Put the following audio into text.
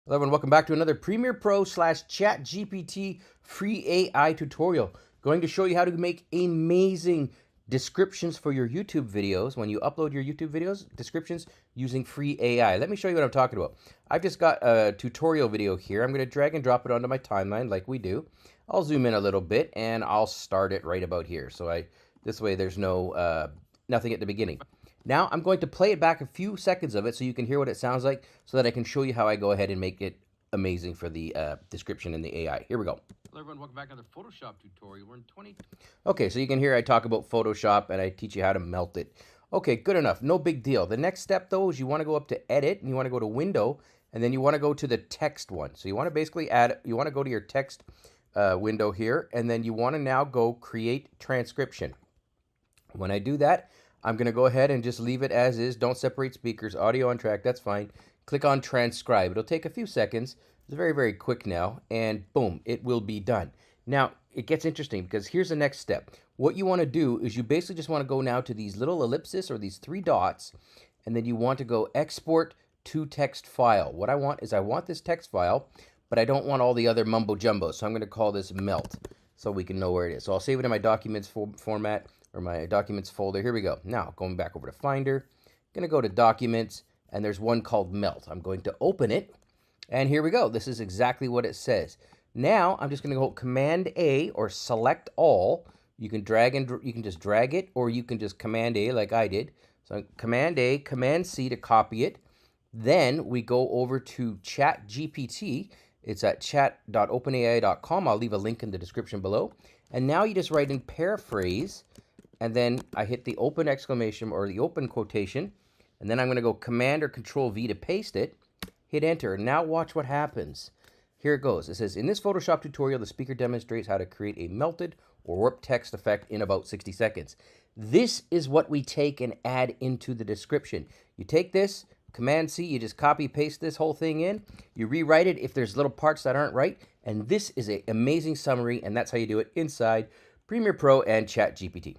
Hello everyone, welcome back to another Premiere Pro / Chat GPT free AI tutorial. Going to show you how to make amazing descriptions for your YouTube videos. When you upload your YouTube videos, descriptions using free AI. Let me show you what I'm talking about. I've just got a tutorial video here. I'm going to drag and drop it onto my timeline like we do. I'll zoom in a little bit and I'll start it right about here. So this way there's nothing at the beginning. Now I'm going to play it back a few seconds of it so you can hear what it sounds like so that I can show you how I go ahead and make it amazing for the description in the AI. Here we go. Hello everyone, welcome back to another Photoshop tutorial. We're in 20. Okay, so you can hear I talk about Photoshop and I teach you how to melt it. Okay, good enough. No big deal. The next step though is you want to go up to Edit and you want to go to Window and then you want to go to the text one. So you want to basically you want to go to your text window here and then you want to now go Create Transcription. When I do that, I'm going to go ahead and just leave it as is. Don't separate speakers, audio on track, that's fine. Click on transcribe. It'll take a few seconds. It's very, very quick now. And boom, it will be done. Now, it gets interesting because here's the next step. What you want to do is you basically just want to go now to these little ellipses or these three dots, and then you want to go export to text file. What I want is I want this text file, but I don't want all the other mumbo jumbo. So I'm going to call this melt so we can know where it is. So I'll save it in my documents format or my documents folder. Here we go. Now going back over to Finder, going to go to Documents, and there's one called Melt. I'm going to open it, and here we go. This is exactly what it says. Now I'm just going to go Command A or Select All. You can you can just drag it, or you can just Command A like I did. So Command A, Command C to copy it. Then we go over to Chat GPT. It's at chat.openai.com. I'll leave a link in the description below. And now you just write in paraphrase, and then I hit the open exclamation or the open quotation, and then I'm going to go Command or Control V to paste it, hit enter. Now watch what happens. Here it goes. It says, in this Photoshop tutorial, the speaker demonstrates how to create a melted or warped text effect in about 60 seconds. This is what we take and add into the description. You take this, Command C, you just copy paste this whole thing in, you rewrite it if there's little parts that aren't right, and this is an amazing summary, and that's how you do it inside Premiere Pro and Chat GPT.